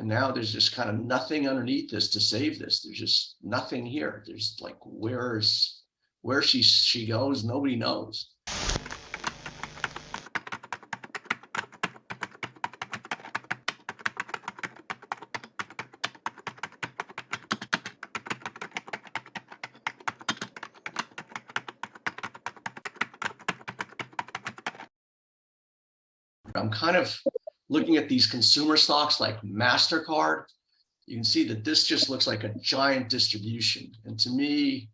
And now there's just kind of nothing underneath this to save this. There's just nothing here. There's like, where she goes, nobody knows. I'm kind of looking at these consumer stocks like MasterCard. You can see that this just looks like a giant distribution. And to me,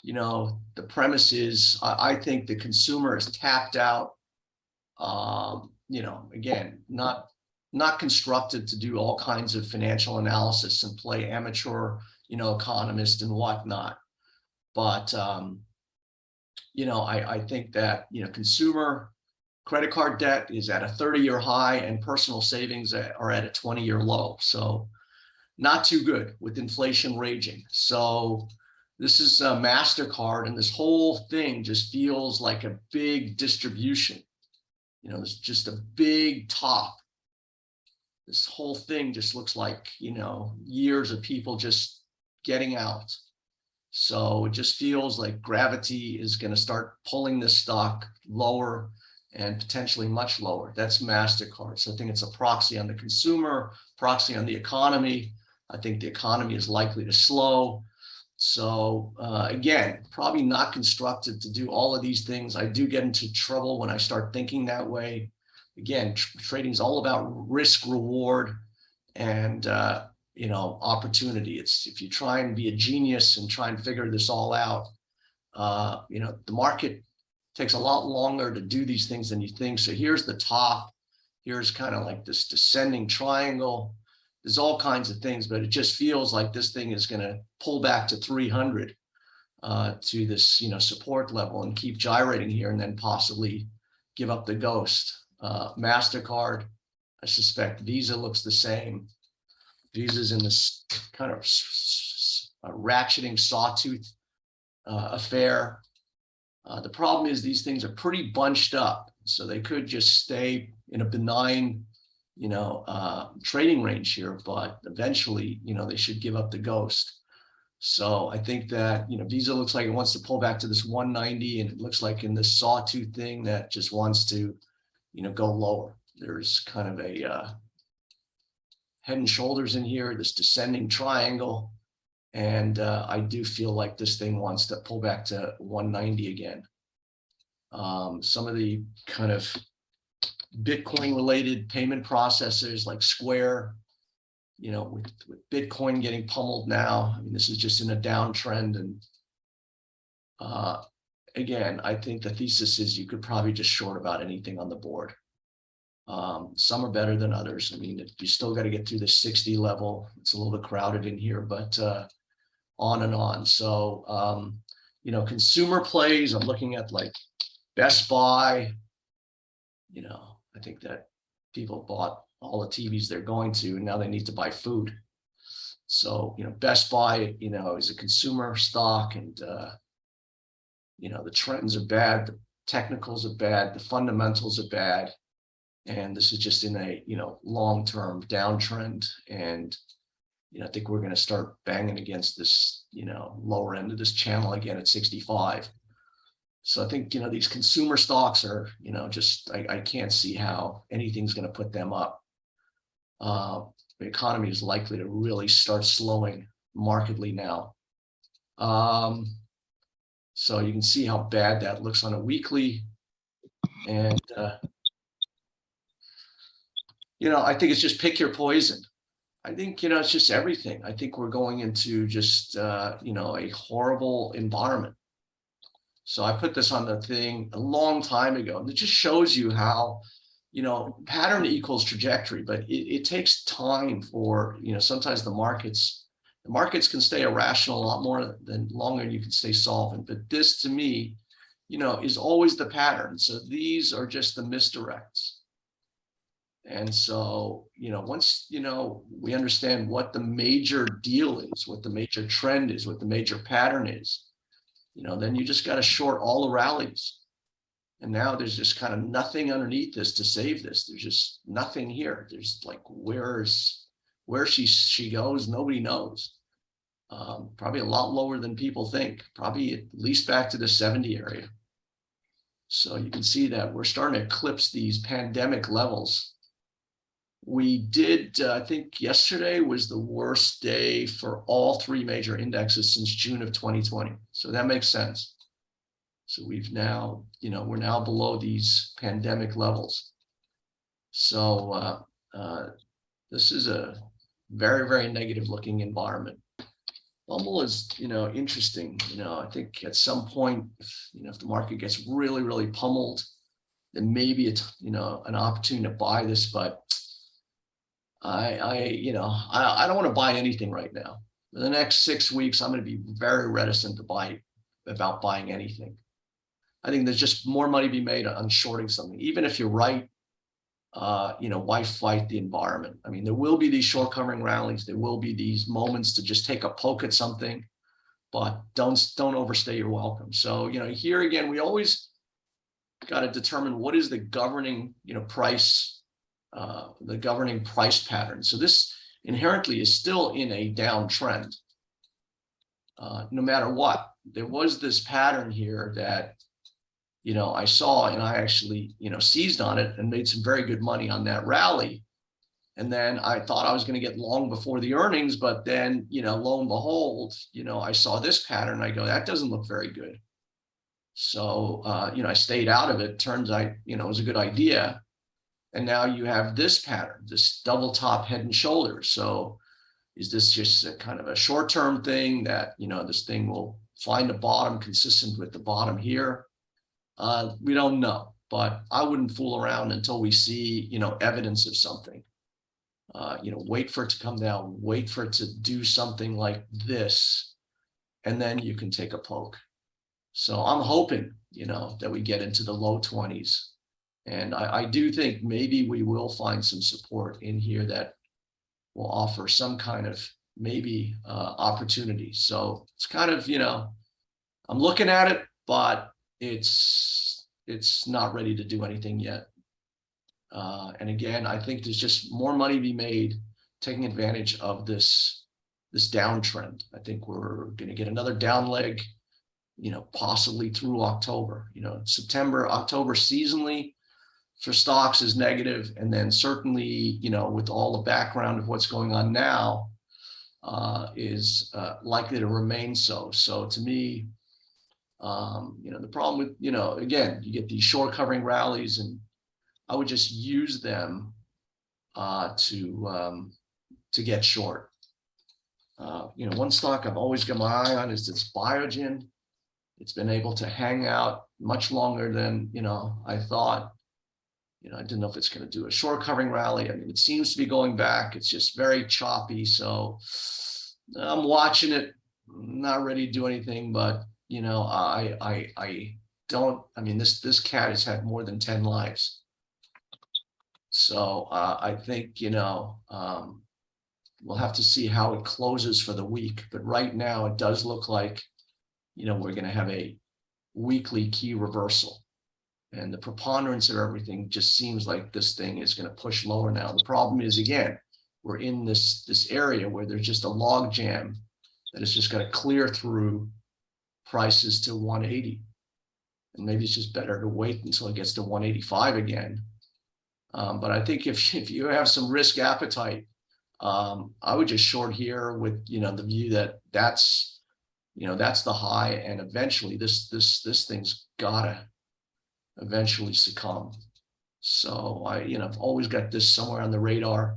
the premise is I think the consumer is tapped out. Again, not constructed to do all kinds of financial analysis and play amateur, economist and whatnot. But, I think that, consumer credit card debt is at a 30-year high and personal savings are at a 20-year low. So not too good with inflation raging. So this is a MasterCard, and this whole thing just feels like a big distribution. There's just a big top. This whole thing just looks like, years of people just getting out. So it just feels like gravity is going to start pulling this stock lower and potentially much lower. That's MasterCard. So I think it's a proxy on the consumer, proxy on the economy. I think the economy is likely to slow. So again, probably not constructed to do all of these things. I do get into trouble when I start thinking that way. Again, trading is all about risk reward and opportunity. It's if you try and be a genius and try and figure this all out, the market takes a lot longer to do these things than you think. So here's the top. Here's kind of like this descending triangle. There's all kinds of things, but it just feels like this thing is going to pull back to 300 to this, support level and keep gyrating here and then possibly give up the ghost. MasterCard, I suspect Visa looks the same. Visa's in this kind of ratcheting sawtooth affair. The problem is these things are pretty bunched up, so they could just stay in a benign, trading range here, but eventually, they should give up the ghost. So I think that, Visa looks like it wants to pull back to this 190, and it looks like in this sawtooth thing that just wants to, go lower. There's kind of a head and shoulders in here, this descending triangle. And I do feel like this thing wants to pull back to 190 again. Some of the kind of Bitcoin related payment processors like Square, with Bitcoin getting pummeled now. I mean, this is just in a downtrend. And again, I think the thesis is you could probably just short about anything on the board. Some are better than others. I mean, you still got to get through the 60 level. It's a little bit crowded in here, but on and on. So, consumer plays, I'm looking at like Best Buy. I think that people bought all the TVs they're going to, and now they need to buy food. So, Best Buy, is a consumer stock, and, the trends are bad. The technicals are bad. The fundamentals are bad. And this is just in a, long-term downtrend. And, I think we're going to start banging against this, lower end of this channel again at 65. So I think, these consumer stocks are, just, I can't see how anything's going to put them up. The economy is likely to really start slowing markedly now. So you can see how bad that looks on a weekly. And, I think it's just pick your poison. I think, it's just everything. I think we're going into just, a horrible environment. So I put this on the thing a long time ago, and it just shows you how, pattern equals trajectory, but it takes time for, sometimes the markets can stay irrational a lot more than longer than you can stay solvent. But this to me, is always the pattern. So these are just the misdirects. And so, once, we understand what the major deal is, what the major trend is, what the major pattern is, then you just got to short all the rallies. And now there's just kind of nothing underneath this to save this. There's just nothing here. There's like, where she goes, nobody knows. Probably a lot lower than people think, probably at least back to the 70 area. So you can see that we're starting to eclipse these pandemic levels. We did, I think yesterday was the worst day for all three major indexes since June of 2020. So that makes sense. So we've now, we're now below these pandemic levels. So this is a very, very negative looking environment. Bumble is, interesting. I think at some point, if the market gets really, really pummeled, then maybe it's, an opportunity to buy this. But I don't want to buy anything right now. For the next 6 weeks, I'm going to be very reticent to buy about buying anything. I think there's just more money to be made on shorting something, even if you're right. Why fight the environment? I mean, there will be these short covering rallies. There will be these moments to just take a poke at something, but don't overstay your welcome. So, here again, we always got to determine what is the governing, price, the governing price pattern. So this inherently is still in a downtrend, no matter what. There was this pattern here that I saw, and I actually, seized on it and made some very good money on that rally. And then I thought I was going to get long before the earnings, but then, lo and behold, I saw this pattern. I go, that doesn't look very good. So, I stayed out of it. Turns out, it was a good idea. And now you have this pattern, this double top head and shoulders. So is this just a kind of a short-term thing that, this thing will find a bottom consistent with the bottom here? We don't know, but I wouldn't fool around until we see, evidence of something. Wait for it to come down, wait for it to do something like this, and then you can take a poke. So I'm hoping, that we get into the low 20s. And I do think maybe we will find some support in here that will offer some kind of maybe opportunity. So it's kind of, I'm looking at it, but it's not ready to do anything yet. And again, I think there's just more money to be made taking advantage of this downtrend. I think we're going to get another down leg, possibly through October. September, October seasonally for stocks is negative, and then certainly, with all the background of what's going on now, is likely to remain so. So to me, the problem with, again, you get these short covering rallies, and I would just use them to get short. One stock I've always got my eye on is this Biogen. It's been able to hang out much longer than, I thought. I didn't know if it's going to do a short covering rally. I mean, it seems to be going back. It's just very choppy. So I'm watching it, not ready to do anything, but I don't, this cat has had more than 10 lives. So I think, we'll have to see how it closes for the week. But right now it does look like, we're going to have a weekly key reversal. And the preponderance of everything just seems like this thing is going to push lower now. The problem is, again, we're in this area where there's just a log jam that is just going to clear through prices to 180. And maybe it's just better to wait until it gets to 185 again. But I think if you have some risk appetite, I would just short here with, the view that that's the high, and eventually this thing's gotta eventually succumb. So I've always got this somewhere on the radar.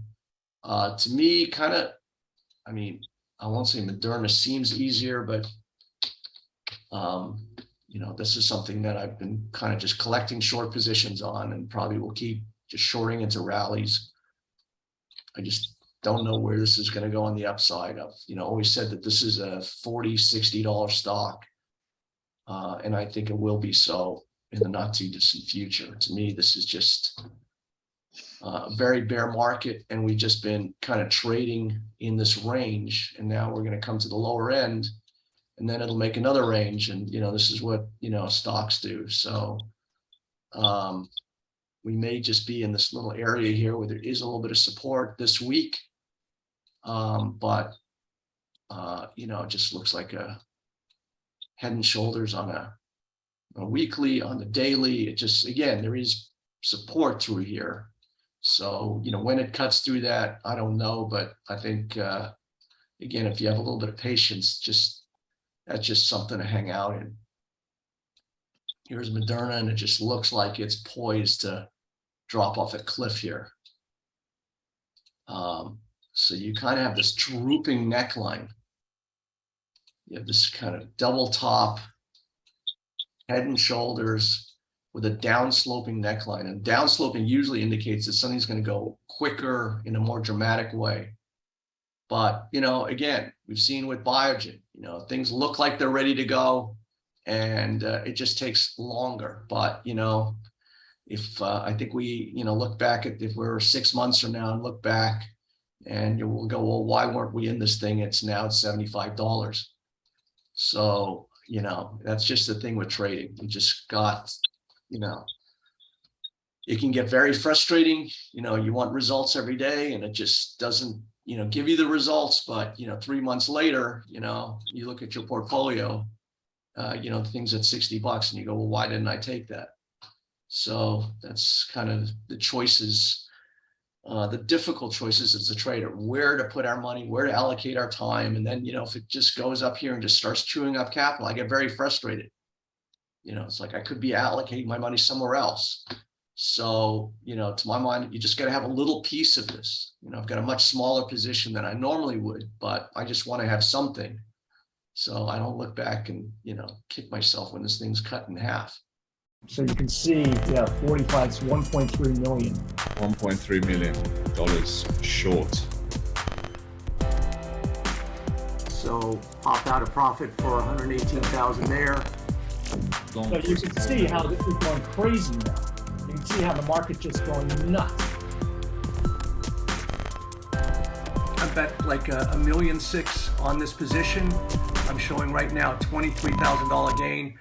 To me, kind of, I won't say Moderna seems easier, but this is something that I've been kind of just collecting short positions on, and probably will keep just shorting into rallies. I just don't know where this is going to go on the upside. I've always said that this is a $40, $60 stock, and I think it will be so in the not too distant future. To me, this is just a very bear market, and we've just been kind of trading in this range, and now we're going to come to the lower end, and then it'll make another range, and this is what stocks do. So we may just be in this little area here where there is a little bit of support this week. But it just looks like a head and shoulders on a weekly, on the daily. It just, again, there is support through here. So, when it cuts through that, I don't know, but I think, again, if you have a little bit of patience, that's just something to hang out in. Here's Moderna, and it just looks like it's poised to drop off a cliff here. So you kind of have this drooping neckline. You have this kind of double top, head and shoulders with a downsloping neckline. And downsloping usually indicates that something's going to go quicker in a more dramatic way. But, again, we've seen with Biogen, things look like they're ready to go, and it just takes longer. But, if I think we, look back at, if we're 6 months from now and look back, and we'll go, well, why weren't we in this thing? It's $75. So, that's just the thing with trading. You just got, it can get very frustrating. You want results every day, and it just doesn't, give you the results. But, 3 months later, you look at your portfolio, things at $60, and you go, well, why didn't I take that? So that's kind of the choices, the difficult choices as a trader, where to put our money, where to allocate our time. And then, if it just goes up here and just starts chewing up capital, I get very frustrated. It's like I could be allocating my money somewhere else. So, to my mind, you just got to have a little piece of this. I've got a much smaller position than I normally would, but I just want to have something. So I don't look back and, kick myself when this thing's cut in half. So you can see, 45, it's 1.3 million. $1.3 million short. So popped out a profit for 118,000 there. So you can see how this is going crazy now. You can see how the market just going nuts. I bet like $1.6 million on this position. I'm showing right now $23,000 gain.